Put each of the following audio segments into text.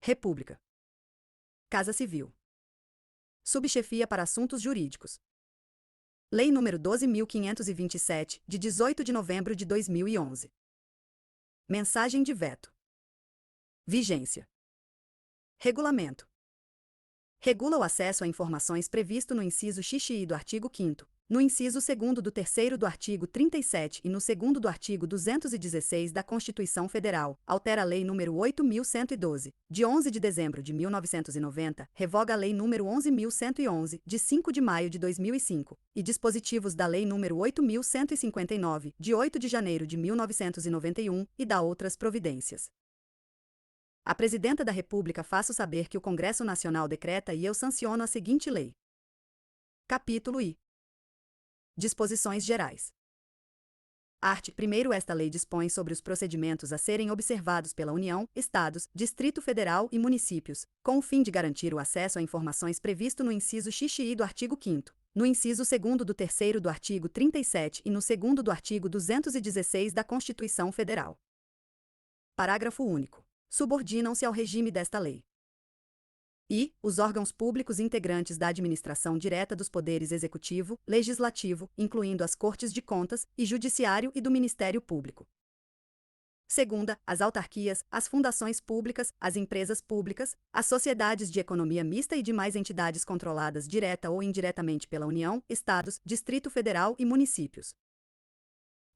República. Casa Civil. Subchefia para Assuntos Jurídicos. Lei nº 12.527, de 18 de novembro de 2011. Mensagem de veto. Vigência. Regulamento. Regula o acesso a informações previsto no inciso xxi do artigo 5º, no inciso 2º do 3º do artigo 37 e no 2º do artigo 216 da Constituição Federal, altera a Lei nº 8.112, de 11 de dezembro de 1990, revoga a Lei nº 11.111, de 5 de maio de 2005, e dispositivos da Lei nº 8.159, de 8 de janeiro de 1991, e dá outras providências. A Presidenta da República faço saber que o Congresso Nacional decreta e eu sanciono a seguinte lei. Capítulo I. Disposições Gerais. Art. 1º. Esta lei dispõe sobre os procedimentos a serem observados pela União, Estados, Distrito Federal e municípios, com o fim de garantir o acesso a informações previsto no inciso xxi do artigo 5º, no inciso 2º do 3º do artigo 37 e no 2º do artigo 216 da Constituição Federal. Parágrafo único. Subordinam-se ao regime desta lei. E os órgãos públicos integrantes da administração direta dos poderes executivo, legislativo, incluindo as Cortes de Contas, e Judiciário e do Ministério Público. Segunda, as autarquias, as fundações públicas, as empresas públicas, as sociedades de economia mista e demais entidades controladas direta ou indiretamente pela União, Estados, Distrito Federal e municípios.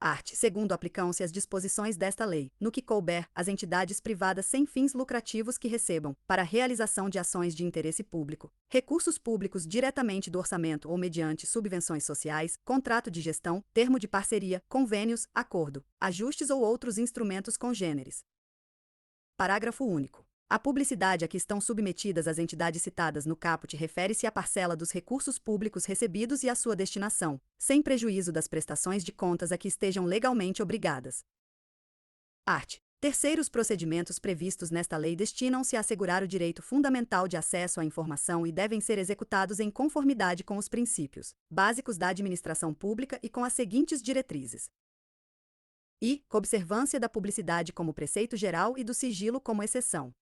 Art. 2º. Aplicam-se as disposições desta lei, no que couber, às entidades privadas sem fins lucrativos que recebam, para a realização de ações de interesse público, recursos públicos diretamente do orçamento ou mediante subvenções sociais, contrato de gestão, termo de parceria, convênios, acordo, ajustes ou outros instrumentos congêneres. Parágrafo único. A publicidade a que estão submetidas as entidades citadas no caput refere-se à parcela dos recursos públicos recebidos e à sua destinação, sem prejuízo das prestações de contas a que estejam legalmente obrigadas. Art. 3º. Os procedimentos previstos nesta lei destinam-se a assegurar o direito fundamental de acesso à informação e devem ser executados em conformidade com os princípios básicos da administração pública e com as seguintes diretrizes. I. Observância da publicidade como preceito geral e do sigilo como exceção.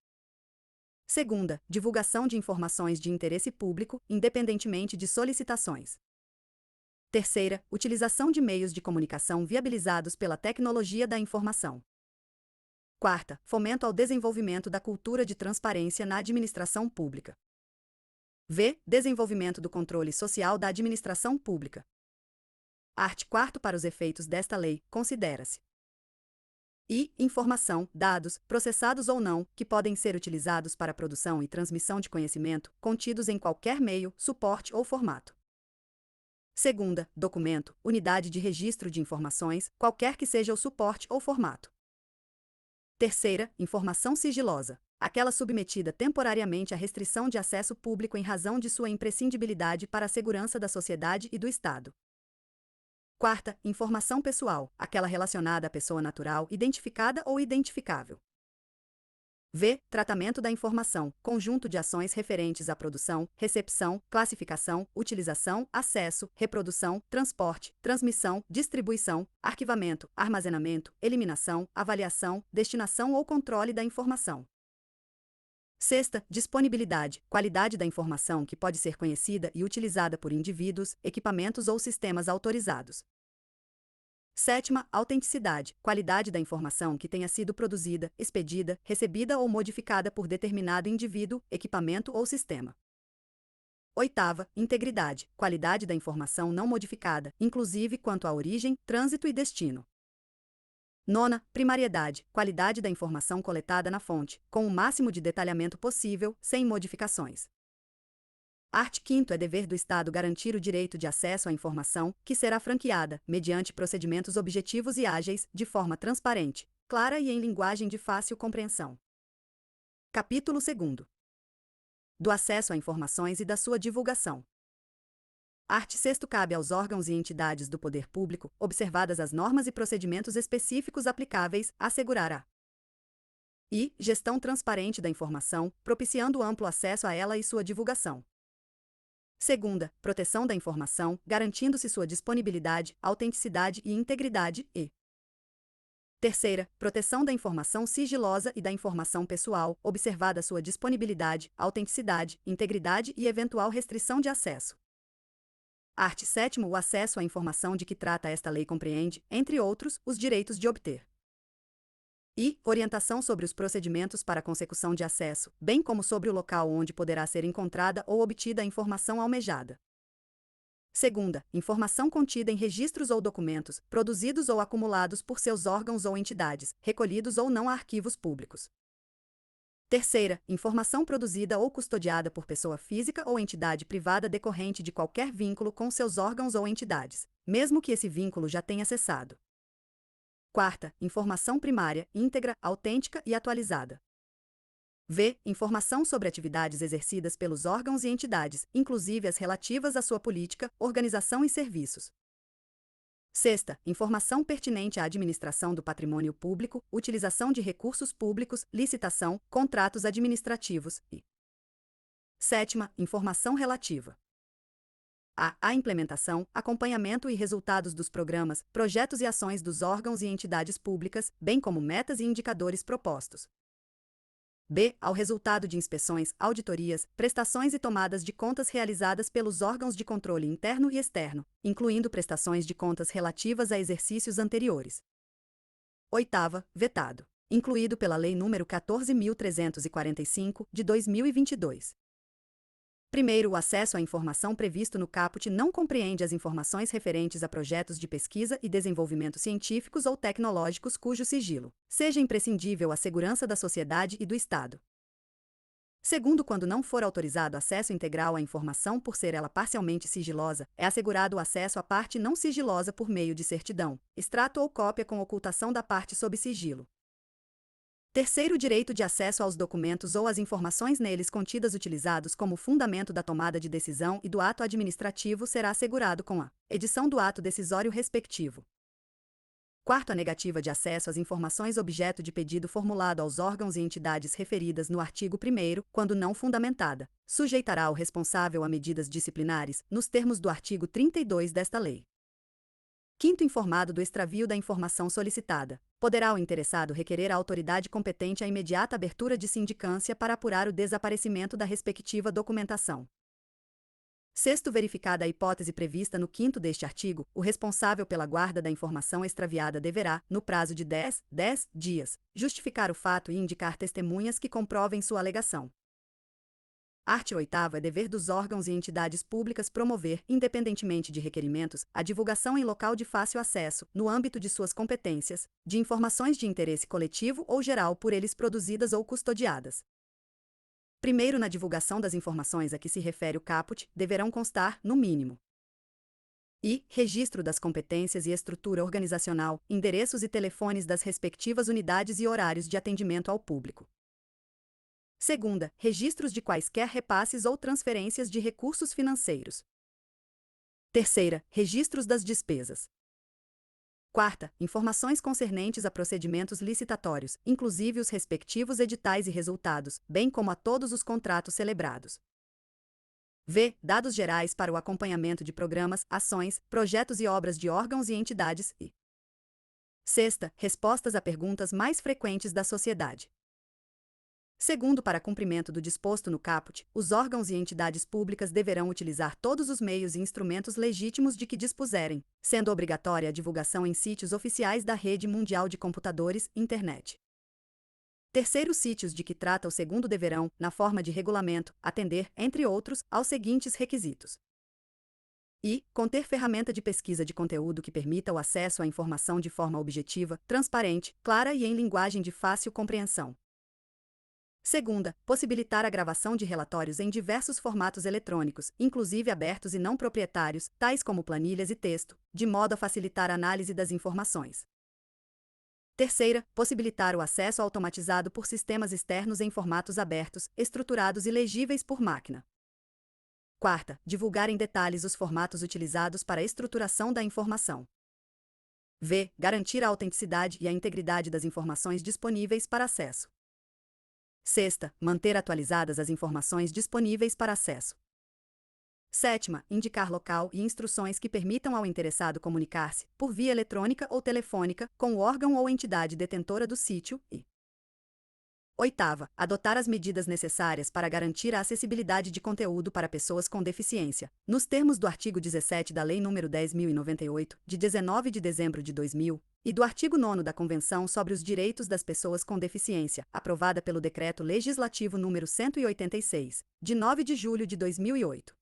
Segunda, divulgação de informações de interesse público, independentemente de solicitações. Terceira, utilização de meios de comunicação viabilizados pela tecnologia da informação. Quarta, fomento ao desenvolvimento da cultura de transparência na administração pública. V. Desenvolvimento do controle social da administração pública. Art. 4º. Para os efeitos desta lei, considera-se: I. Informação, dados, processados ou não, que podem ser utilizados para a produção e transmissão de conhecimento, contidos em qualquer meio, suporte ou formato. Segunda, documento, unidade de registro de informações, qualquer que seja o suporte ou formato. Terceira, informação sigilosa, aquela submetida temporariamente à restrição de acesso público em razão de sua imprescindibilidade para a segurança da sociedade e do Estado. Quarta, informação pessoal, aquela relacionada à pessoa natural identificada ou identificável. V. Tratamento da informação, conjunto de ações referentes à produção, recepção, classificação, utilização, acesso, reprodução, transporte, transmissão, distribuição, arquivamento, armazenamento, eliminação, avaliação, destinação ou controle da informação. Sexta, disponibilidade, qualidade da informação que pode ser conhecida e utilizada por indivíduos, equipamentos ou sistemas autorizados. Sétima, autenticidade, qualidade da informação que tenha sido produzida, expedida, recebida ou modificada por determinado indivíduo, equipamento ou sistema. Oitava, integridade, qualidade da informação não modificada, inclusive quanto à origem, trânsito e destino. Nona, primariedade, qualidade da informação coletada na fonte, com o máximo de detalhamento possível, sem modificações. Art. 5º. É dever do Estado garantir o direito de acesso à informação, que será franqueada, mediante procedimentos objetivos e ágeis, de forma transparente, clara e em linguagem de fácil compreensão. Capítulo 2º. Do acesso a informações e da sua divulgação. Art. 6º. Cabe aos órgãos e entidades do poder público, observadas as normas e procedimentos específicos aplicáveis, assegurar a I. Gestão transparente da informação, propiciando amplo acesso a ela e sua divulgação. Segunda, proteção da informação, garantindo-se sua disponibilidade, autenticidade e integridade e Terceira, proteção da informação sigilosa e da informação pessoal, observada sua disponibilidade, autenticidade, integridade e eventual restrição de acesso. Art. 7º. O acesso à informação de que trata esta lei compreende, entre outros, os direitos de obter e orientação sobre os procedimentos para consecução de acesso, bem como sobre o local onde poderá ser encontrada ou obtida a informação almejada. Segunda, informação contida em registros ou documentos, produzidos ou acumulados por seus órgãos ou entidades, recolhidos ou não a arquivos públicos. Terceira, informação produzida ou custodiada por pessoa física ou entidade privada decorrente de qualquer vínculo com seus órgãos ou entidades, mesmo que esse vínculo já tenha cessado. Quarta, informação primária, íntegra, autêntica e atualizada. V. Informação sobre atividades exercidas pelos órgãos e entidades, inclusive as relativas à sua política, organização e serviços. Sexta, informação pertinente à administração do patrimônio público, utilização de recursos públicos, licitação, contratos administrativos e. Sétima, informação relativa à implementação, acompanhamento e resultados dos programas, projetos e ações dos órgãos e entidades públicas, bem como metas e indicadores propostos. B. Ao resultado de inspeções, auditorias, prestações e tomadas de contas realizadas pelos órgãos de controle interno e externo, incluindo prestações de contas relativas a exercícios anteriores. Oitava, vetado. Incluído pela Lei nº 14.345, de 2022. Primeiro, o acesso à informação previsto no caput não compreende as informações referentes a projetos de pesquisa e desenvolvimento científicos ou tecnológicos cujo sigilo seja imprescindível à segurança da sociedade e do Estado. Segundo, quando não for autorizado acesso integral à informação por ser ela parcialmente sigilosa, é assegurado o acesso à parte não sigilosa por meio de certidão, extrato ou cópia com ocultação da parte sob sigilo. Terceiro, o direito de acesso aos documentos ou às informações neles contidas utilizados como fundamento da tomada de decisão e do ato administrativo será assegurado com a edição do ato decisório respectivo. Quarto, a negativa de acesso às informações objeto de pedido formulado aos órgãos e entidades referidas no artigo 1º, quando não fundamentada, sujeitará o responsável a medidas disciplinares, nos termos do artigo 32 desta lei. Quinto, informado do extravio da informação solicitada, poderá o interessado requerer à autoridade competente a imediata abertura de sindicância para apurar o desaparecimento da respectiva documentação. Sexto, verificada a hipótese prevista no 5º deste artigo, o responsável pela guarda da informação extraviada deverá, no prazo de 10 dias, justificar o fato e indicar testemunhas que comprovem sua alegação. Art. 8º. É dever dos órgãos e entidades públicas promover, independentemente de requerimentos, a divulgação em local de fácil acesso, no âmbito de suas competências, de informações de interesse coletivo ou geral por eles produzidas ou custodiadas. Primeiro, na divulgação das informações a que se refere o caput, deverão constar, no mínimo, registro das competências e estrutura organizacional, endereços e telefones das respectivas unidades e horários de atendimento ao público. Segunda, registros de quaisquer repasses ou transferências de recursos financeiros. Terceira, registros das despesas. Quarta, informações concernentes a procedimentos licitatórios, inclusive os respectivos editais e resultados, bem como a todos os contratos celebrados. V. Dados gerais para o acompanhamento de programas, ações, projetos e obras de órgãos e entidades e. Sexta, respostas a perguntas mais frequentes da sociedade. Segundo, para cumprimento do disposto no caput, os órgãos e entidades públicas deverão utilizar todos os meios e instrumentos legítimos de que dispuserem, sendo obrigatória a divulgação em sítios oficiais da Rede Mundial de Computadores, Internet. Terceiro, os sítios de que trata o segundo deverão, na forma de regulamento, atender, entre outros, aos seguintes requisitos. Conter ferramenta de pesquisa de conteúdo que permita o acesso à informação de forma objetiva, transparente, clara e em linguagem de fácil compreensão. Segunda, possibilitar a gravação de relatórios em diversos formatos eletrônicos, inclusive abertos e não proprietários, tais como planilhas e texto, de modo a facilitar a análise das informações. Terceira, possibilitar o acesso automatizado por sistemas externos em formatos abertos, estruturados e legíveis por máquina. Quarta, divulgar em detalhes os formatos utilizados para a estruturação da informação. V. Garantir a autenticidade e a integridade das informações disponíveis para acesso. Sexta, manter atualizadas as informações disponíveis para acesso. Sétima, indicar local e instruções que permitam ao interessado comunicar-se, por via eletrônica ou telefônica, com o órgão ou entidade detentora do sítio e oitava, adotar as medidas necessárias para garantir a acessibilidade de conteúdo para pessoas com deficiência, nos termos do artigo 17 da Lei nº 10.098, de 19 de dezembro de 2000, e do artigo 9º da Convenção sobre os Direitos das Pessoas com Deficiência, aprovada pelo Decreto Legislativo nº 186, de 9 de julho de 2008.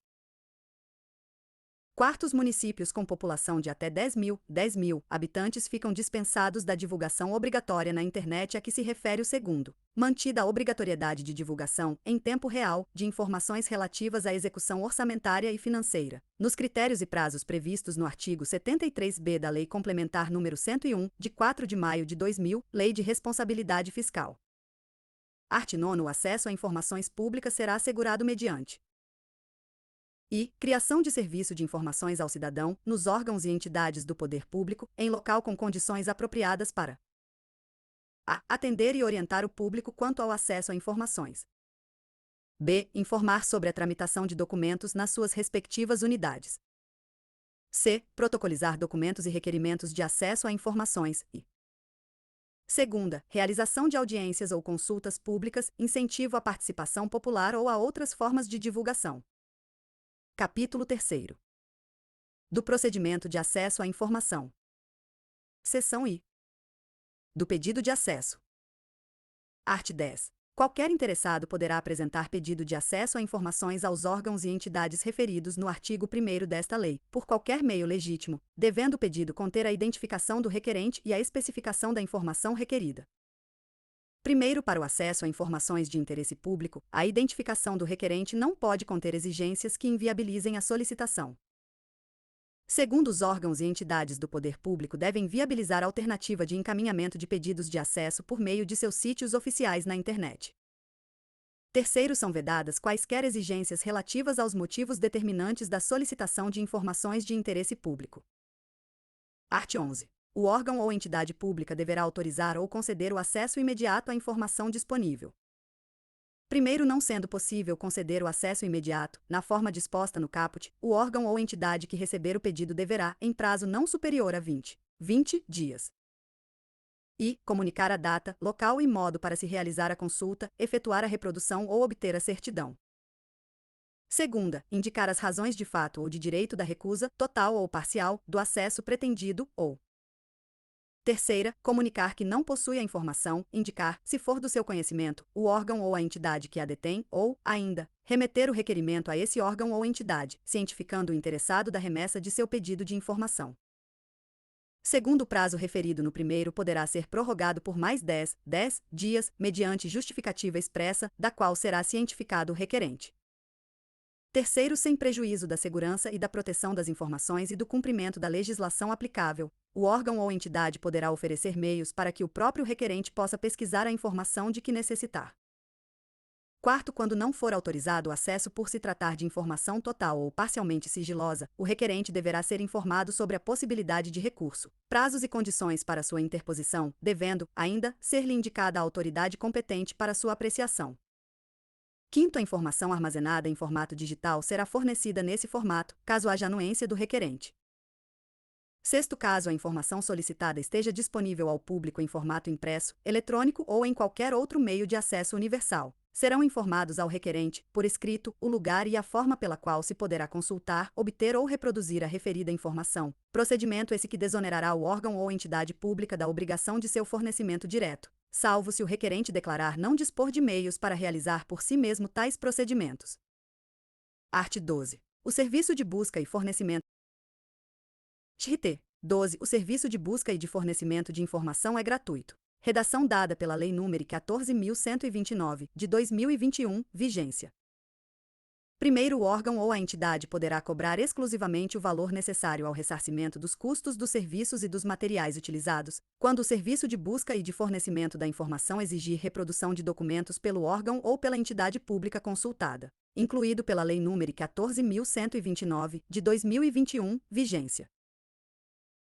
Quartos municípios com população de até 10.000 habitantes ficam dispensados da divulgação obrigatória na internet a que se refere o segundo, mantida a obrigatoriedade de divulgação, em tempo real, de informações relativas à execução orçamentária e financeira, nos critérios e prazos previstos no artigo 73b da Lei Complementar nº 101, de 4 de maio de 2000, Lei de Responsabilidade Fiscal. Art. 9. O acesso a informações públicas será assegurado mediante e criação de serviço de informações ao cidadão, nos órgãos e entidades do poder público, em local com condições apropriadas para a. Atender e orientar o público quanto ao acesso a informações. B. Informar sobre a tramitação de documentos nas suas respectivas unidades. C. Protocolizar documentos e requerimentos de acesso a informações e segunda, realização de audiências ou consultas públicas, incentivo à participação popular ou a outras formas de divulgação. Capítulo 3º. Do procedimento de acesso à informação. Seção I. Do pedido de acesso. Art. 10. Qualquer interessado poderá apresentar pedido de acesso a informações aos órgãos e entidades referidos no artigo 1º desta lei, por qualquer meio legítimo, devendo o pedido conter a identificação do requerente e a especificação da informação requerida. Primeiro, para o acesso a informações de interesse público, a identificação do requerente não pode conter exigências que inviabilizem a solicitação. Segundo, os órgãos e entidades do poder público devem viabilizar alternativa de encaminhamento de pedidos de acesso por meio de seus sítios oficiais na internet. Terceiro, são vedadas quaisquer exigências relativas aos motivos determinantes da solicitação de informações de interesse público. Art. 11. O órgão ou entidade pública deverá autorizar ou conceder o acesso imediato à informação disponível. Primeiro, não sendo possível conceder o acesso imediato, na forma disposta no caput, o órgão ou entidade que receber o pedido deverá, em prazo não superior a 20 dias, e comunicar a data, local e modo para se realizar a consulta, efetuar a reprodução ou obter a certidão. Segunda, indicar as razões de fato ou de direito da recusa, total ou parcial, do acesso pretendido, ou terceira, comunicar que não possui a informação, indicar, se for do seu conhecimento, o órgão ou a entidade que a detém, ou, ainda, remeter o requerimento a esse órgão ou entidade, cientificando o interessado da remessa de seu pedido de informação. Segundo, o prazo referido no primeiro poderá ser prorrogado por mais 10 dias, mediante justificativa expressa, da qual será cientificado o requerente. Terceiro, sem prejuízo da segurança e da proteção das informações e do cumprimento da legislação aplicável, o órgão ou entidade poderá oferecer meios para que o próprio requerente possa pesquisar a informação de que necessitar. Quarto, quando não for autorizado o acesso por se tratar de informação total ou parcialmente sigilosa, o requerente deverá ser informado sobre a possibilidade de recurso, prazos e condições para sua interposição, devendo, ainda, ser-lhe indicada a autoridade competente para sua apreciação. Quinto, a informação armazenada em formato digital será fornecida nesse formato, caso haja anuência do requerente. Sexto, caso a informação solicitada esteja disponível ao público em formato impresso, eletrônico ou em qualquer outro meio de acesso universal, serão informados ao requerente, por escrito, o lugar e a forma pela qual se poderá consultar, obter ou reproduzir a referida informação, procedimento esse que desonerará o órgão ou entidade pública da obrigação de seu fornecimento direto, salvo se o requerente declarar não dispor de meios para realizar por si mesmo tais procedimentos. Art. 12. O serviço de busca e fornecimento. Art. 12. O serviço de busca e de fornecimento de informação é gratuito. Redação dada pela Lei nº 14.129, de 2021, vigência. Primeiro, o órgão ou a entidade poderá cobrar exclusivamente o valor necessário ao ressarcimento dos custos dos serviços e dos materiais utilizados, quando o serviço de busca e de fornecimento da informação exigir reprodução de documentos pelo órgão ou pela entidade pública consultada, incluído pela Lei nº 14.129, de 2021, vigência.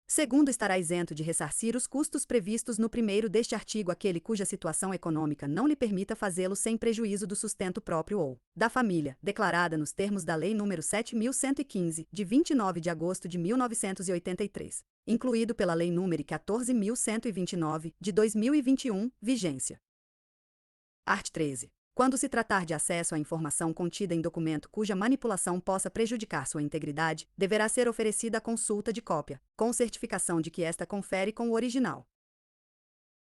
Segundo, estará isento de ressarcir os custos previstos no primeiro deste artigo aquele cuja situação econômica não lhe permita fazê-lo sem prejuízo do sustento próprio ou da família, declarada nos termos da Lei nº 7.115, de 29 de agosto de 1983, incluído pela Lei nº 14.129, de 2021, vigência. Art. 13. Quando se tratar de acesso à informação contida em documento cuja manipulação possa prejudicar sua integridade, deverá ser oferecida a consulta de cópia, com certificação de que esta confere com o original.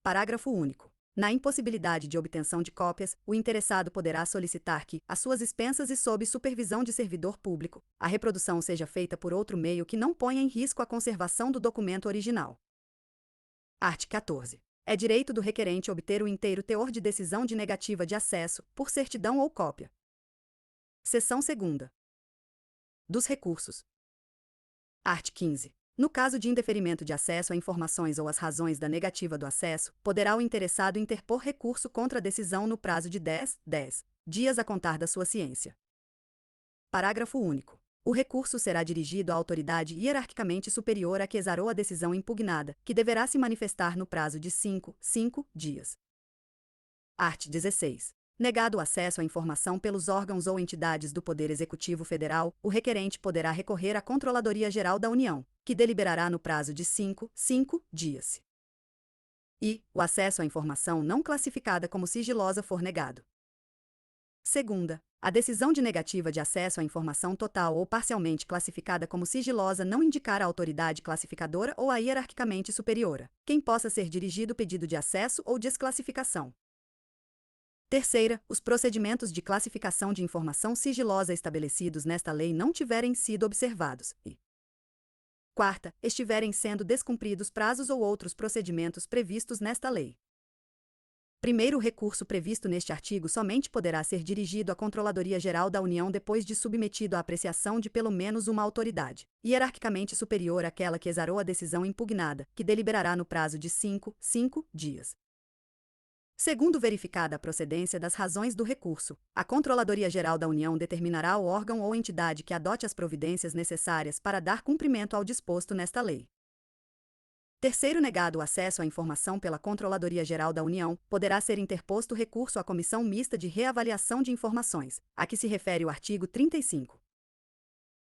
Parágrafo único. Na impossibilidade de obtenção de cópias, o interessado poderá solicitar que, às suas expensas e sob supervisão de servidor público, a reprodução seja feita por outro meio que não ponha em risco a conservação do documento original. Art. 14. É direito do requerente obter o inteiro teor de decisão de negativa de acesso, por certidão ou cópia. Seção 2ª. Dos recursos. Art. 15. No caso de indeferimento de acesso a informações ou as razões da negativa do acesso, poderá o interessado interpor recurso contra a decisão no prazo de 10 dias a contar da sua ciência. Parágrafo único. O recurso será dirigido à autoridade hierarquicamente superior a que exarou a decisão impugnada, que deverá se manifestar no prazo de 5 dias. Art. 16. Negado o acesso à informação pelos órgãos ou entidades do Poder Executivo Federal, o requerente poderá recorrer à Controladoria Geral da União, que deliberará no prazo de 5 dias. E o acesso à informação não classificada como sigilosa for negado. Segunda, a decisão de negativa de acesso à informação total ou parcialmente classificada como sigilosa não indicar a autoridade classificadora ou a hierarquicamente superiora, quem possa ser dirigido o pedido de acesso ou desclassificação. Terceira, os procedimentos de classificação de informação sigilosa estabelecidos nesta lei não tiverem sido observados e quarta, estiverem sendo descumpridos prazos ou outros procedimentos previstos nesta lei. Primeiro, o recurso previsto neste artigo somente poderá ser dirigido à Controladoria Geral da União depois de submetido à apreciação de pelo menos uma autoridade, hierarquicamente superior àquela que exarou a decisão impugnada, que deliberará no prazo de 5 dias. Segundo, verificada a procedência das razões do recurso, a Controladoria Geral da União determinará o órgão ou entidade que adote as providências necessárias para dar cumprimento ao disposto nesta lei. Terceiro, negado o acesso à informação pela Controladoria Geral da União, poderá ser interposto recurso à Comissão Mista de Reavaliação de Informações, a que se refere o artigo 35.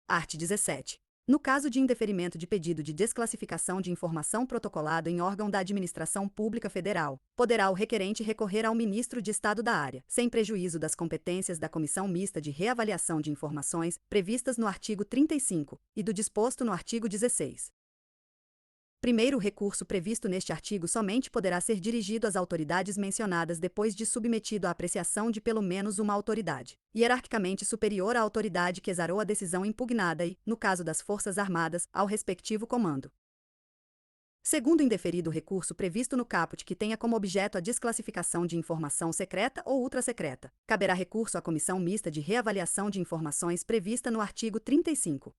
Art. 17. No caso de indeferimento de pedido de desclassificação de informação protocolado em órgão da Administração Pública Federal, poderá o requerente recorrer ao Ministro de Estado da área, sem prejuízo das competências da Comissão Mista de Reavaliação de Informações, previstas no artigo 35, e do disposto no artigo 16. Primeiro, o recurso previsto neste artigo somente poderá ser dirigido às autoridades mencionadas depois de submetido à apreciação de pelo menos uma autoridade, hierarquicamente superior à autoridade que exarou a decisão impugnada e, no caso das Forças Armadas, ao respectivo comando. Segundo, indeferido o recurso previsto no caput que tenha como objeto a desclassificação de informação secreta ou ultrassecreta, caberá recurso à Comissão Mista de Reavaliação de Informações prevista no artigo 35.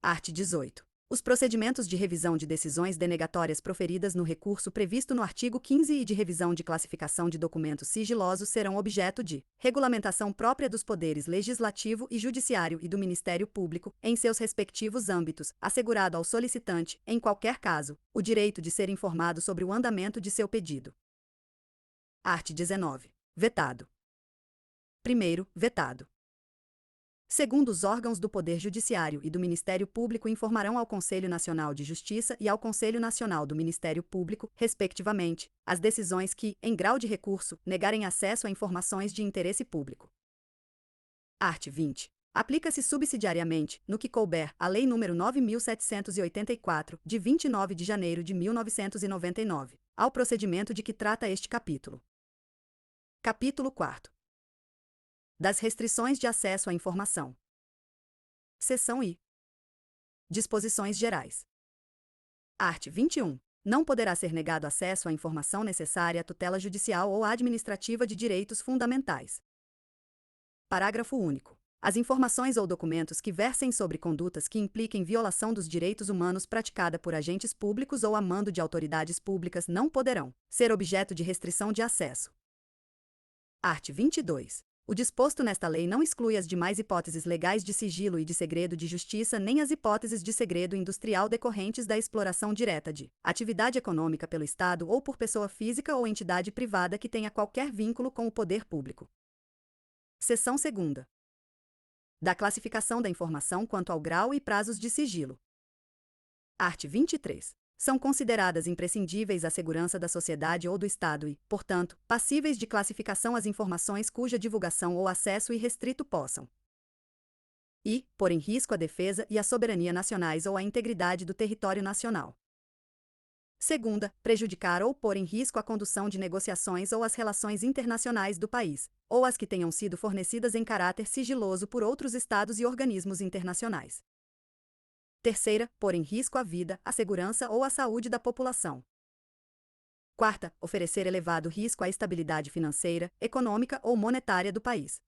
Art. 18. Os procedimentos de revisão de decisões denegatórias proferidas no recurso previsto no artigo 15 e de revisão de classificação de documentos sigilosos serão objeto de regulamentação própria dos poderes legislativo e judiciário e do Ministério Público, em seus respectivos âmbitos, assegurado ao solicitante, em qualquer caso, o direito de ser informado sobre o andamento de seu pedido. Art. 19. Vetado. Primeiro, vetado. Segundo, os órgãos do Poder Judiciário e do Ministério Público informarão ao Conselho Nacional de Justiça e ao Conselho Nacional do Ministério Público, respectivamente, as decisões que, em grau de recurso, negarem acesso a informações de interesse público. Art. 20. Aplica-se subsidiariamente, no que couber, a Lei nº 9.784, de 29 de janeiro de 1999, ao procedimento de que trata este capítulo. Capítulo 4. Das restrições de acesso à informação. Seção I. Disposições gerais. Art. 21. Não poderá ser negado acesso à informação necessária à tutela judicial ou administrativa de direitos fundamentais. Parágrafo único. As informações ou documentos que versem sobre condutas que impliquem violação dos direitos humanos praticada por agentes públicos ou a mando de autoridades públicas não poderão ser objeto de restrição de acesso. Art. 22. O disposto nesta lei não exclui as demais hipóteses legais de sigilo e de segredo de justiça nem as hipóteses de segredo industrial decorrentes da exploração direta de atividade econômica pelo Estado ou por pessoa física ou entidade privada que tenha qualquer vínculo com o poder público. Seção 2ª. Da classificação da informação quanto ao grau e prazos de sigilo. Art. 23. São consideradas imprescindíveis à segurança da sociedade ou do Estado e, portanto, passíveis de classificação as informações cuja divulgação ou acesso irrestrito possam pôr em risco a defesa e a soberania nacionais ou a integridade do território nacional. Segunda, prejudicar ou pôr em risco a condução de negociações ou as relações internacionais do país, ou as que tenham sido fornecidas em caráter sigiloso por outros estados e organismos internacionais. Terceira, pôr em risco a vida, a segurança ou a saúde da população. Quarta, oferecer elevado risco à estabilidade financeira, econômica ou monetária do país.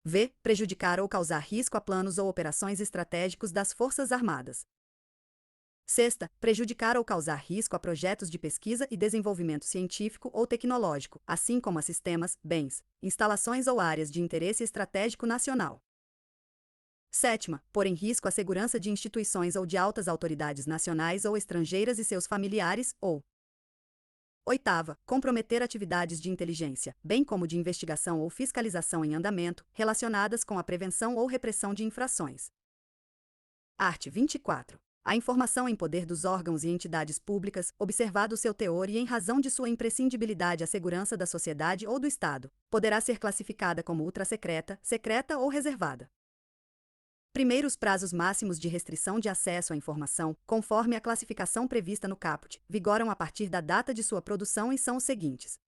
V. Prejudicar ou causar risco a planos ou operações estratégicos das Forças Armadas. Sexta, prejudicar ou causar risco a projetos de pesquisa e desenvolvimento científico ou tecnológico, assim como a sistemas, bens, instalações ou áreas de interesse estratégico nacional. Sétima, pôr em risco a segurança de instituições ou de altas autoridades nacionais ou estrangeiras e seus familiares, ou. Oitava, comprometer atividades de inteligência, bem como de investigação ou fiscalização em andamento, relacionadas com a prevenção ou repressão de infrações. Art. 24. A informação em poder dos órgãos e entidades públicas, observado seu teor e em razão de sua imprescindibilidade à segurança da sociedade ou do Estado, poderá ser classificada como ultrasecreta, secreta ou reservada. Primeiros prazos máximos de restrição de acesso à informação, conforme a classificação prevista no caput, vigoram a partir da data de sua produção e são os seguintes: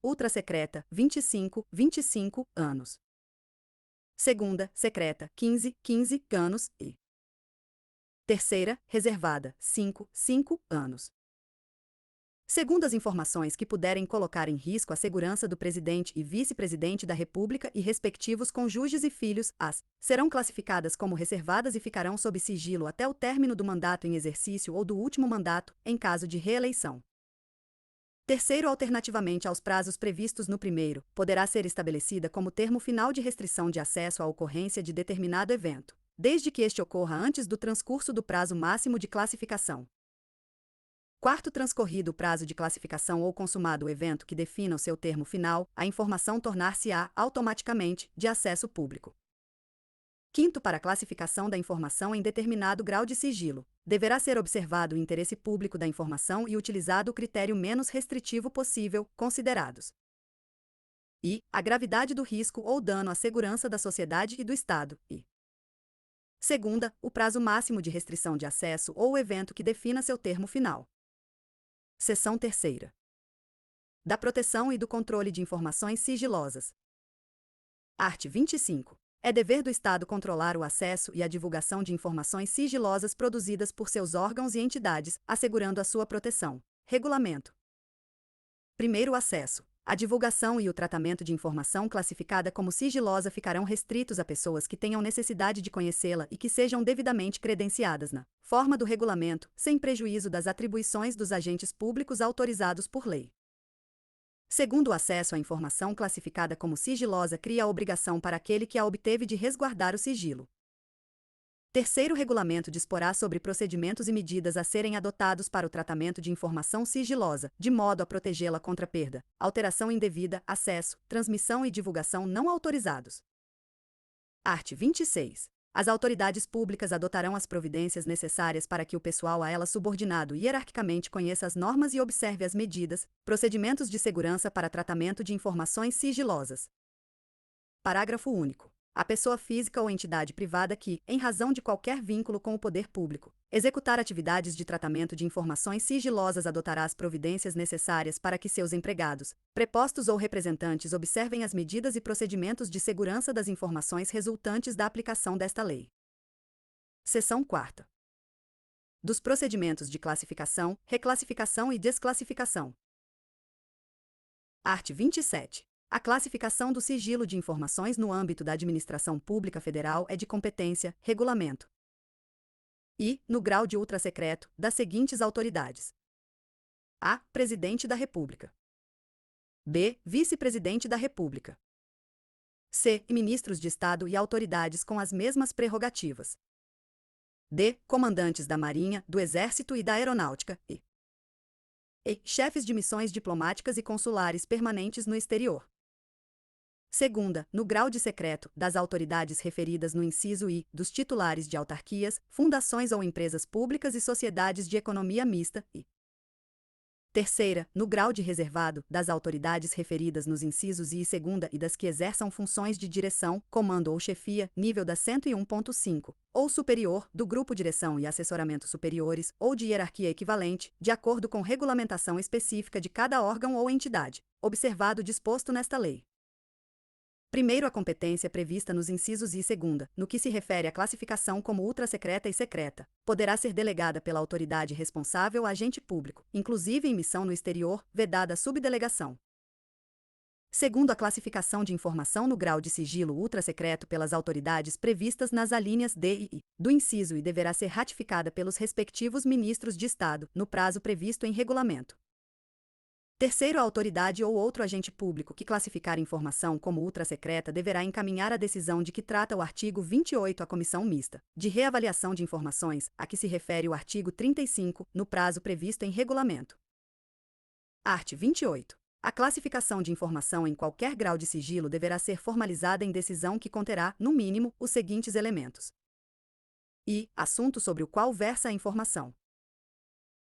ultrasecreta, 25 anos. Segunda, secreta, 15 anos e terceira, reservada, 5 anos. Segundo as informações que puderem colocar em risco a segurança do presidente e vice-presidente da República e respectivos cônjuges e filhos, as serão classificadas como reservadas e ficarão sob sigilo até o término do mandato em exercício ou do último mandato, em caso de reeleição. Terceiro, alternativamente aos prazos previstos no primeiro, poderá ser estabelecida como termo final de restrição de acesso à ocorrência de determinado evento, desde que este ocorra antes do transcurso do prazo máximo de classificação. Quarto, transcorrido o prazo de classificação ou consumado o evento que defina o seu termo final, a informação tornar-se-á, automaticamente, de acesso público. Quinto, para a classificação da informação em determinado grau de sigilo, deverá ser observado o interesse público da informação e utilizado o critério menos restritivo possível, considerados a gravidade do risco ou dano à segurança da sociedade e do Estado, e segunda, o prazo máximo de restrição de acesso ou o evento que defina seu termo final. Seção 3ª. Da proteção e do controle de informações sigilosas. Art. 25. É dever do Estado controlar o acesso e a divulgação de informações sigilosas produzidas por seus órgãos e entidades, assegurando a sua proteção. Regulamento. Primeiro, acesso. A divulgação e o tratamento de informação classificada como sigilosa ficarão restritos a pessoas que tenham necessidade de conhecê-la e que sejam devidamente credenciadas na forma do regulamento, sem prejuízo das atribuições dos agentes públicos autorizados por lei. Segundo, o acesso à informação classificada como sigilosa cria a obrigação para aquele que a obteve de resguardar o sigilo. Terceiro, regulamento disporá sobre procedimentos e medidas a serem adotados para o tratamento de informação sigilosa, de modo a protegê-la contra perda, alteração indevida, acesso, transmissão e divulgação não autorizados. Art. 26. As autoridades públicas adotarão as providências necessárias para que o pessoal a elas subordinado hierarquicamente conheça as normas e observe as medidas, procedimentos de segurança para tratamento de informações sigilosas. Parágrafo único. A pessoa física ou entidade privada que, em razão de qualquer vínculo com o poder público, executar atividades de tratamento de informações sigilosas adotará as providências necessárias para que seus empregados, prepostos ou representantes observem as medidas e procedimentos de segurança das informações resultantes da aplicação desta lei. Seção 4ª. Dos procedimentos de classificação, reclassificação e desclassificação. Art. 27. A classificação do sigilo de informações no âmbito da administração pública federal é de competência, regulamento no grau de ultrasecreto, das seguintes autoridades: a. Presidente da República. B. Vice-presidente da República. C. Ministros de Estado e autoridades com as mesmas prerrogativas. D. Comandantes da Marinha, do Exército e da Aeronáutica. E. Chefes de missões diplomáticas e consulares permanentes no exterior. Segunda, no grau de secreto, das autoridades referidas no inciso I, dos titulares de autarquias, fundações ou empresas públicas e sociedades de economia mista. E. Terceira, no grau de reservado, das autoridades referidas nos incisos I e segunda e das que exerçam funções de direção, comando ou chefia, nível da 101.5, ou superior, do grupo direção e assessoramento superiores, ou de hierarquia equivalente, de acordo com regulamentação específica de cada órgão ou entidade, observado o disposto nesta lei. Primeiro, a competência prevista nos incisos I e segunda, no que se refere à classificação como ultrasecreta e secreta, poderá ser delegada pela autoridade responsável a agente público, inclusive em missão no exterior, vedada a subdelegação. Segundo, a classificação de informação no grau de sigilo ultrasecreto pelas autoridades previstas nas alíneas D e I do inciso I deverá ser ratificada pelos respectivos ministros de Estado, no prazo previsto em regulamento. Terceiro, a autoridade ou outro agente público que classificar informação como ultrasecreta deverá encaminhar a decisão de que trata o artigo 28 à Comissão Mista, de Reavaliação de Informações, a que se refere o artigo 35, no prazo previsto em regulamento. Art. 28. A classificação de informação em qualquer grau de sigilo deverá ser formalizada em decisão que conterá, no mínimo, os seguintes elementos. I. Assunto sobre o qual versa a informação.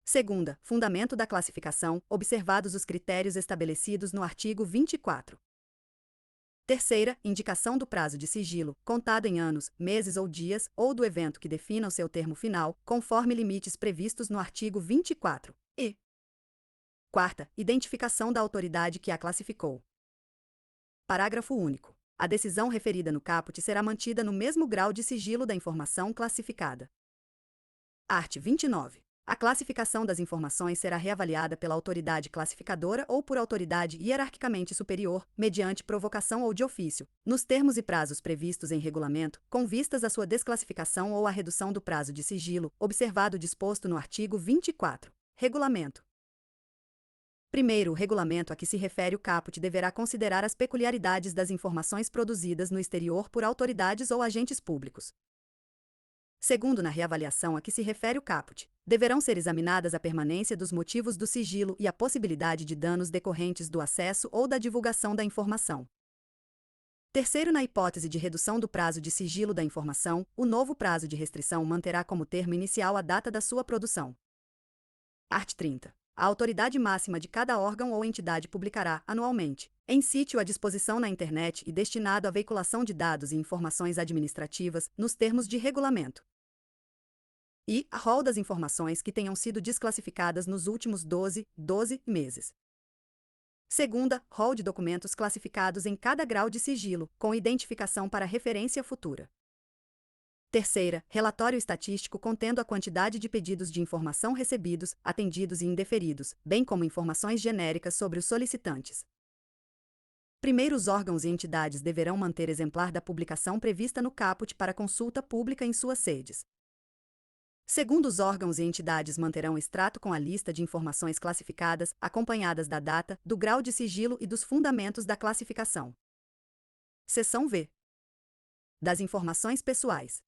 Segunda, fundamento da classificação, observados os critérios estabelecidos no artigo 24. Terceira, indicação do prazo de sigilo, contado em anos, meses ou dias, ou do evento que defina o seu termo final, conforme limites previstos no artigo 24. E. Quarta, identificação da autoridade que a classificou. Parágrafo único. A decisão referida no caput será mantida no mesmo grau de sigilo da informação classificada. Art. 29. A classificação das informações será reavaliada pela autoridade classificadora ou por autoridade hierarquicamente superior, mediante provocação ou de ofício, nos termos e prazos previstos em regulamento, com vistas à sua desclassificação ou à redução do prazo de sigilo, observado o disposto no artigo 24. Regulamento. Primeiro, o regulamento a que se refere o caput deverá considerar as peculiaridades das informações produzidas no exterior por autoridades ou agentes públicos. Segundo, na reavaliação a que se refere o caput, deverão ser examinadas a permanência dos motivos do sigilo e a possibilidade de danos decorrentes do acesso ou da divulgação da informação. Terceiro, na hipótese de redução do prazo de sigilo da informação, o novo prazo de restrição manterá como termo inicial a data da sua produção. Art. 30. A autoridade máxima de cada órgão ou entidade publicará, anualmente, em sítio à disposição na internet e destinado à veiculação de dados e informações administrativas, nos termos de regulamento. E a rol das informações que tenham sido desclassificadas nos últimos 12 meses. Segunda, rol de documentos classificados em cada grau de sigilo, com identificação para referência futura. Terceira, relatório estatístico contendo a quantidade de pedidos de informação recebidos, atendidos e indeferidos, bem como informações genéricas sobre os solicitantes. Primeiro, os órgãos e entidades deverão manter exemplar da publicação prevista no caput para consulta pública em suas sedes. Segundo, os órgãos e entidades manterão extrato com a lista de informações classificadas, acompanhadas da data, do grau de sigilo e dos fundamentos da classificação. Seção V. Das informações pessoais.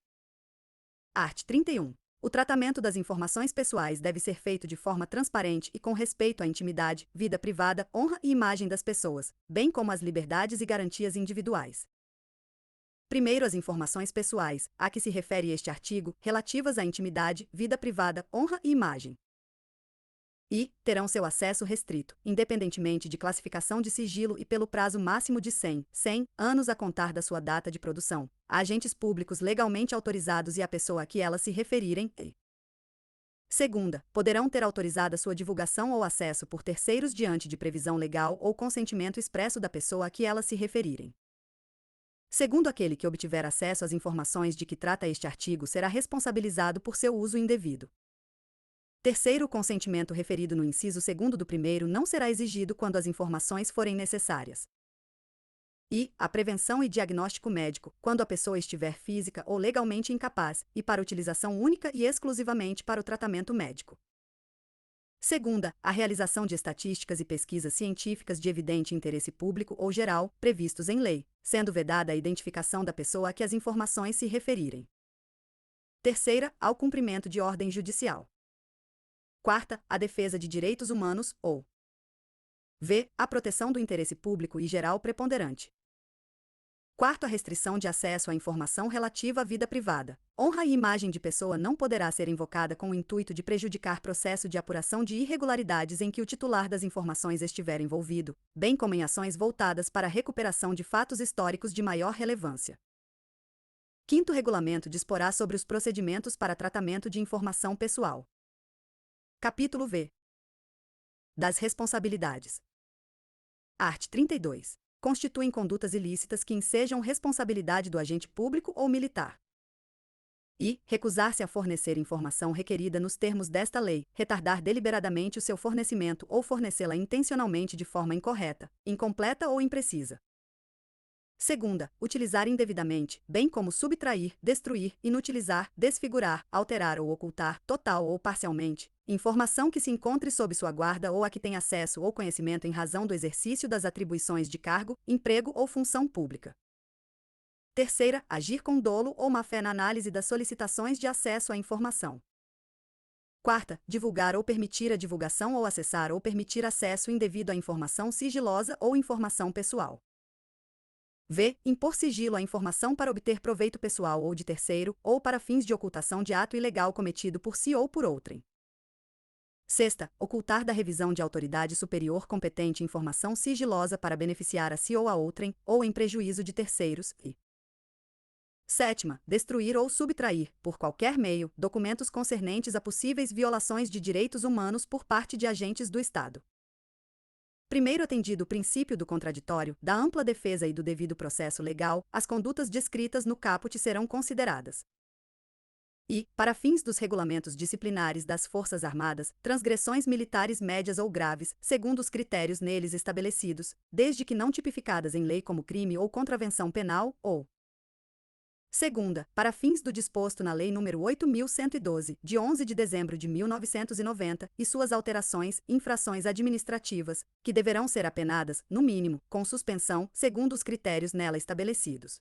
Art. 31. O tratamento das informações pessoais deve ser feito de forma transparente e com respeito à intimidade, vida privada, honra e imagem das pessoas, bem como às liberdades e garantias individuais. Primeiro, as informações pessoais, a que se refere este artigo, relativas à intimidade, vida privada, honra e imagem. E terão seu acesso restrito, independentemente de classificação de sigilo e pelo prazo máximo de 100 anos a contar da sua data de produção, a agentes públicos legalmente autorizados e a pessoa a que elas se referirem. E. Segunda, poderão ter autorizada sua divulgação ou acesso por terceiros diante de previsão legal ou consentimento expresso da pessoa a que elas se referirem. Segundo, aquele que obtiver acesso às informações de que trata este artigo será responsabilizado por seu uso indevido. Terceiro, o consentimento referido no inciso 2º do primeiro não será exigido quando as informações forem necessárias. E a prevenção e diagnóstico médico, quando a pessoa estiver física ou legalmente incapaz, e para utilização única e exclusivamente para o tratamento médico. Segunda, a realização de estatísticas e pesquisas científicas de evidente interesse público ou geral, previstos em lei, sendo vedada a identificação da pessoa a que as informações se referirem. Terceira, ao cumprimento de ordem judicial. Quarta, a defesa de direitos humanos ou v. a proteção do interesse público e geral preponderante. Quarto, a restrição de acesso à informação relativa à vida privada. Honra e imagem de pessoa não poderá ser invocada com o intuito de prejudicar processo de apuração de irregularidades em que o titular das informações estiver envolvido, bem como em ações voltadas para a recuperação de fatos históricos de maior relevância. Quinto regulamento disporá sobre os procedimentos para tratamento de informação pessoal. Capítulo V. Das responsabilidades. Art. 32. Constituem condutas ilícitas que ensejam responsabilidade do agente público ou militar. E recusar-se a fornecer informação requerida nos termos desta lei, retardar deliberadamente o seu fornecimento ou fornecê-la intencionalmente de forma incorreta, incompleta ou imprecisa. Segunda, utilizar indevidamente, bem como subtrair, destruir, inutilizar, desfigurar, alterar ou ocultar, total ou parcialmente, informação que se encontre sob sua guarda ou a que tem acesso ou conhecimento em razão do exercício das atribuições de cargo, emprego ou função pública. Terceira, agir com dolo ou má-fé na análise das solicitações de acesso à informação. Quarta, divulgar ou permitir a divulgação ou acessar ou permitir acesso indevido à informação sigilosa ou informação pessoal. V. Impor sigilo à informação para obter proveito pessoal ou de terceiro, ou para fins de ocultação de ato ilegal cometido por si ou por outrem. Sexta, ocultar da revisão de autoridade superior competente informação sigilosa para beneficiar a si ou a outrem, ou em prejuízo de terceiros, e sétima, destruir ou subtrair, por qualquer meio, documentos concernentes a possíveis violações de direitos humanos por parte de agentes do Estado. Primeiro atendido o princípio do contraditório, da ampla defesa e do devido processo legal, as condutas descritas no caput serão consideradas. E, para fins dos regulamentos disciplinares das Forças Armadas, transgressões militares médias ou graves, segundo os critérios neles estabelecidos, desde que não tipificadas em lei como crime ou contravenção penal, ou segunda, para fins do disposto na Lei nº 8.112, de 11 de dezembro de 1990, e suas alterações, infrações administrativas, que deverão ser apenadas, no mínimo, com suspensão, segundo os critérios nela estabelecidos.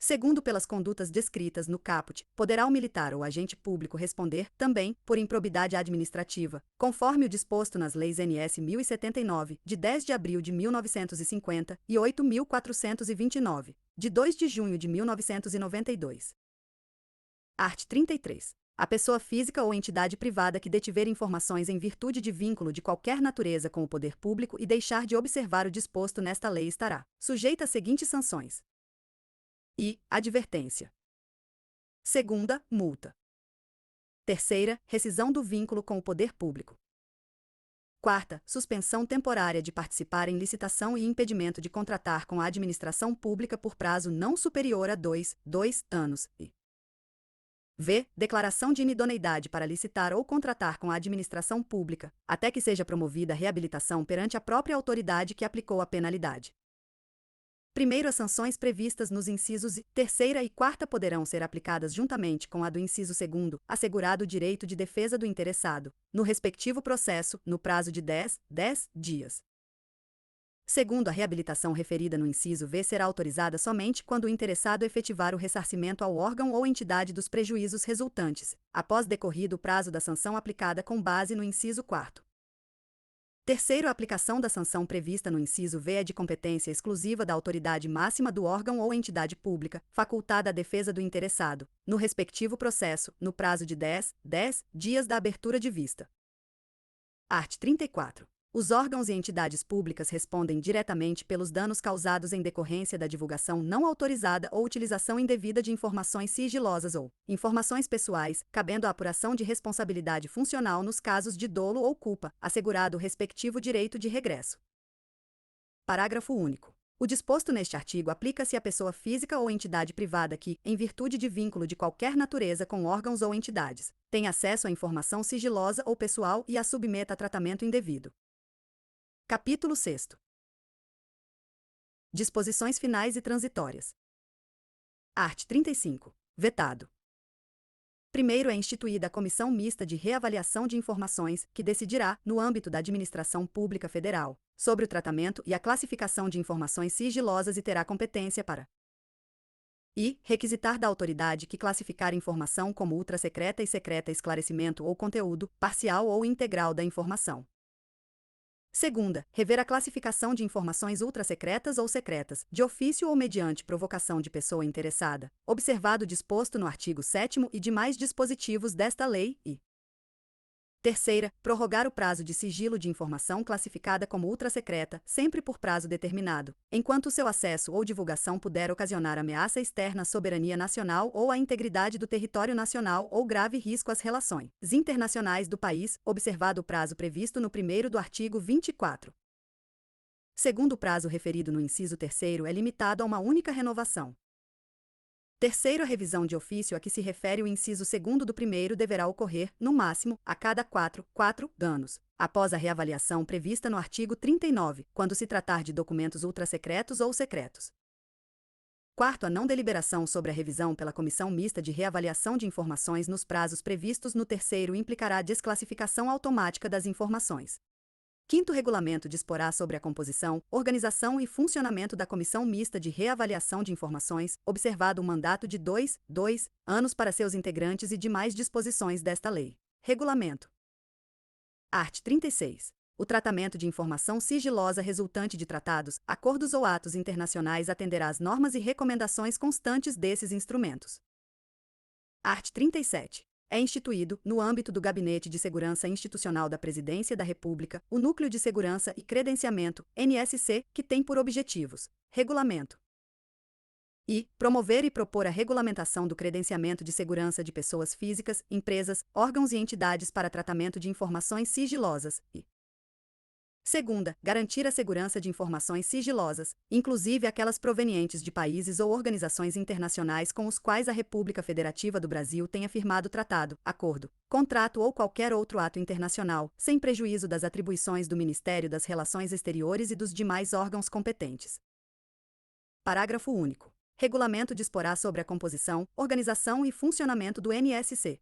Segundo, pelas condutas descritas no caput, poderá o militar ou agente público responder, também, por improbidade administrativa, conforme o disposto nas leis NS 1079, de 10 de abril de 1950, e 8.429, de 2 de junho de 1992. Art. 33. A pessoa física ou entidade privada que detiver informações em virtude de vínculo de qualquer natureza com o poder público e deixar de observar o disposto nesta lei estará sujeita às seguintes sanções. E. Advertência. Segunda, multa. Terceira, rescisão do vínculo com o poder público. Quarta, suspensão temporária de participar em licitação e impedimento de contratar com a administração pública por prazo não superior a 2 anos. E v. Declaração de inidoneidade para licitar ou contratar com a administração pública, até que seja promovida a reabilitação perante a própria autoridade que aplicou a penalidade. Primeiro, as sanções previstas nos incisos terceira e quarta poderão ser aplicadas juntamente com a do inciso segundo, assegurado o direito de defesa do interessado, no respectivo processo, no prazo de 10 dias. Segundo, a reabilitação referida no inciso V será autorizada somente quando o interessado efetivar o ressarcimento ao órgão ou entidade dos prejuízos resultantes, após decorrido o prazo da sanção aplicada com base no inciso quarto. Terceiro, a aplicação da sanção prevista no inciso V é de competência exclusiva da autoridade máxima do órgão ou entidade pública, facultada à defesa do interessado, no respectivo processo, no prazo de 10 dias da abertura de vista. Art. 34. Os órgãos e entidades públicas respondem diretamente pelos danos causados em decorrência da divulgação não autorizada ou utilização indevida de informações sigilosas ou informações pessoais, cabendo a apuração de responsabilidade funcional nos casos de dolo ou culpa, assegurado o respectivo direito de regresso. Parágrafo único. O disposto neste artigo aplica-se à pessoa física ou entidade privada que, em virtude de vínculo de qualquer natureza com órgãos ou entidades, tem acesso à informação sigilosa ou pessoal e a submeta a tratamento indevido. Capítulo 6. Disposições finais e transitórias. Art. 35. Vetado. Primeiro é instituída a Comissão Mista de Reavaliação de Informações, que decidirá, no âmbito da Administração Pública Federal, sobre o tratamento e a classificação de informações sigilosas e terá competência para requisitar da autoridade que classificar informação como ultrasecreta e secreta esclarecimento ou conteúdo, parcial ou integral da informação. Segunda, rever a classificação de informações ultrasecretas ou secretas, de ofício ou mediante provocação de pessoa interessada, observado o disposto no artigo 7º e demais dispositivos desta lei e terceira, prorrogar o prazo de sigilo de informação classificada como ultrasecreta, sempre por prazo determinado, enquanto seu acesso ou divulgação puder ocasionar ameaça externa à soberania nacional ou à integridade do território nacional ou grave risco às relações internacionais do país, observado o prazo previsto no primeiro do artigo 24. Segundo o prazo referido no inciso 3º é limitado a uma única renovação. Terceiro, a revisão de ofício a que se refere o inciso 2º do primeiro deverá ocorrer, no máximo, a cada 4 anos, após a reavaliação prevista no artigo 39, quando se tratar de documentos ultrasecretos ou secretos. Quarto, a não deliberação sobre a revisão pela Comissão Mista de Reavaliação de Informações nos prazos previstos no terceiro implicará a desclassificação automática das informações. Quinto regulamento disporá sobre a composição, organização e funcionamento da Comissão Mista de Reavaliação de Informações, observado um mandato de 2 anos para seus integrantes e demais disposições desta lei. Regulamento. Art. 36. O tratamento de informação sigilosa resultante de tratados, acordos ou atos internacionais atenderá às normas e recomendações constantes desses instrumentos. Art. 37. É instituído, no âmbito do Gabinete de Segurança Institucional da Presidência da República, o Núcleo de Segurança e Credenciamento, NSC, que tem por objetivos: regulamento e promover e propor a regulamentação do credenciamento de segurança de pessoas físicas, empresas, órgãos e entidades para tratamento de informações sigilosas e segunda, garantir a segurança de informações sigilosas, inclusive aquelas provenientes de países ou organizações internacionais com os quais a República Federativa do Brasil tenha firmado tratado, acordo, contrato ou qualquer outro ato internacional, sem prejuízo das atribuições do Ministério das Relações Exteriores e dos demais órgãos competentes. Parágrafo único. Regulamento disporá sobre a composição, organização e funcionamento do NSC.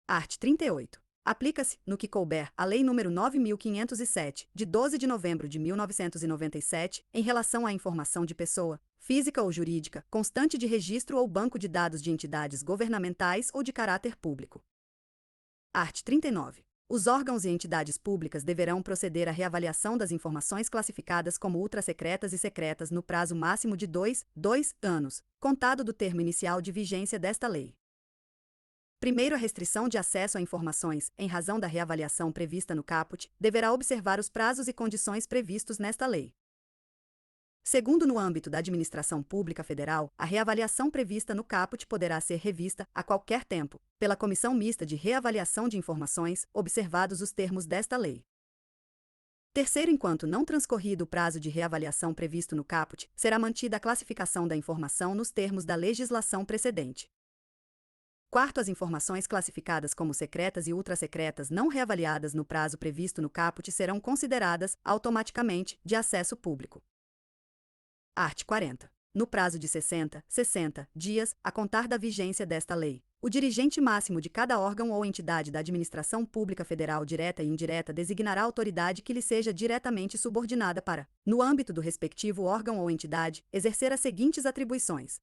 Art. 38. Aplica-se, no que couber, a Lei nº 9.507, de 12 de novembro de 1997, em relação à informação de pessoa, física ou jurídica, constante de registro ou banco de dados de entidades governamentais ou de caráter público. Art. 39. Os órgãos e entidades públicas deverão proceder à reavaliação das informações classificadas como ultrasecretas e secretas no prazo máximo de 2 anos, contado do termo inicial de vigência desta lei. Primeiro, a restrição de acesso a informações, em razão da reavaliação prevista no caput, deverá observar os prazos e condições previstos nesta lei. Segundo, no âmbito da Administração Pública Federal, a reavaliação prevista no caput poderá ser revista, a qualquer tempo, pela Comissão Mista de Reavaliação de Informações, observados os termos desta lei. Terceiro, enquanto não transcorrido o prazo de reavaliação previsto no caput, será mantida a classificação da informação nos termos da legislação precedente. Quarto, as informações classificadas como secretas e ultrasecretas não reavaliadas no prazo previsto no caput serão consideradas, automaticamente, de acesso público. Art. 40. No prazo de 60 dias, a contar da vigência desta lei, o dirigente máximo de cada órgão ou entidade da Administração Pública Federal direta e indireta designará a autoridade que lhe seja diretamente subordinada para, no âmbito do respectivo órgão ou entidade, exercer as seguintes atribuições: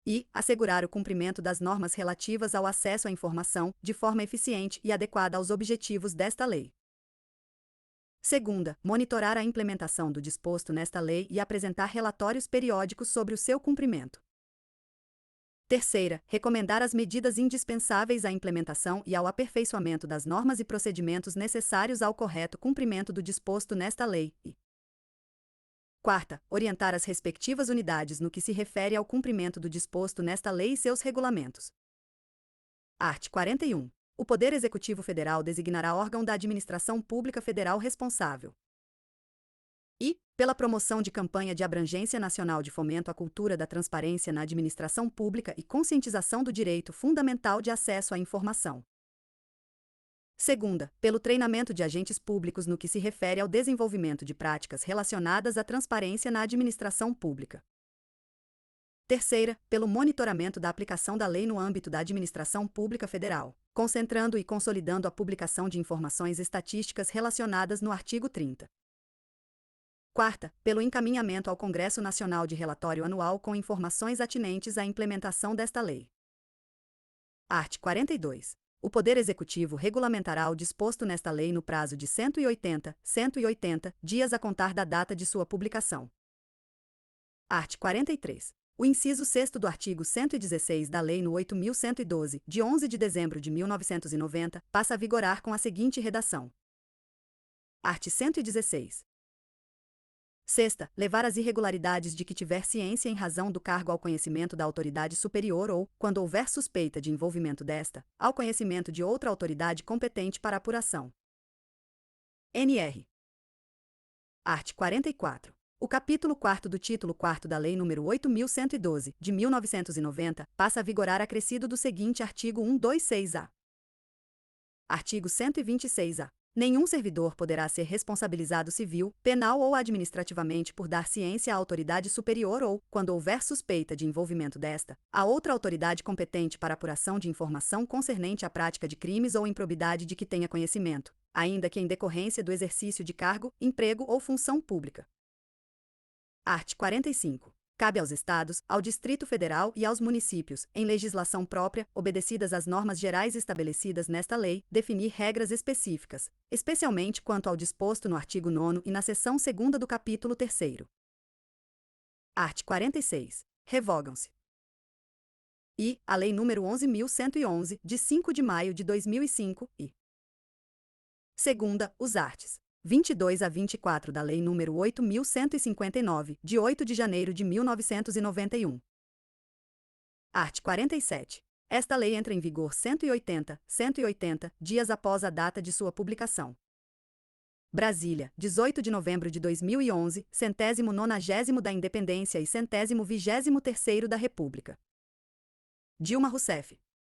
e assegurar o cumprimento das normas relativas ao acesso à informação, de forma eficiente e adequada aos objetivos desta lei. Segunda, monitorar a implementação do disposto nesta lei e apresentar relatórios periódicos sobre o seu cumprimento. Terceira, recomendar as medidas indispensáveis à implementação e ao aperfeiçoamento das normas e procedimentos necessários ao correto cumprimento do disposto nesta lei e quarta, orientar as respectivas unidades no que se refere ao cumprimento do disposto nesta lei e seus regulamentos. Art. 41. O Poder Executivo Federal designará órgão da Administração Pública Federal responsável e pela promoção de campanha de abrangência nacional de fomento à cultura da transparência na administração pública e conscientização do direito fundamental de acesso à informação. Segunda, pelo treinamento de agentes públicos no que se refere ao desenvolvimento de práticas relacionadas à transparência na administração pública. Terceira, pelo monitoramento da aplicação da lei no âmbito da administração pública federal, concentrando e consolidando a publicação de informações estatísticas relacionadas no artigo 30. Quarta, pelo encaminhamento ao Congresso Nacional de relatório anual com informações atinentes à implementação desta lei. Art. 42. O Poder Executivo regulamentará o disposto nesta lei no prazo de 180 dias a contar da data de sua publicação. Art. 43. O inciso 6º do artigo 116 da Lei nº 8.112, de 11 de dezembro de 1990, passa a vigorar com a seguinte redação. Art. 116. Sexta, levar as irregularidades de que tiver ciência em razão do cargo ao conhecimento da autoridade superior ou, quando houver suspeita de envolvimento desta, ao conhecimento de outra autoridade competente para apuração. NR. Art. 44. O capítulo 4º do título 4º da Lei nº 8.112, de 1990, passa a vigorar acrescido do seguinte artigo 126-A. Artigo 126-A. Nenhum servidor poderá ser responsabilizado civil, penal ou administrativamente por dar ciência à autoridade superior ou, quando houver suspeita de envolvimento desta, a outra autoridade competente para apuração de informação concernente à prática de crimes ou improbidade de que tenha conhecimento, ainda que em decorrência do exercício de cargo, emprego ou função pública. Art. 45. Cabe aos Estados, ao Distrito Federal e aos municípios, em legislação própria, obedecidas às normas gerais estabelecidas nesta lei, definir regras específicas, especialmente quanto ao disposto no artigo 9º e na seção 2ª do capítulo 3º. Art. 46. Revogam-se: I. A Lei nº 11.111, de 5 de maio de 2005, e segunda, os arts. 22 a 24 da Lei nº 8.159, de 8 de janeiro de 1991. Art. 47. Esta lei entra em vigor 180 dias após a data de sua publicação. Brasília, 18 de novembro de 2011, 190º da Independência e 123º da República. Dilma Rousseff.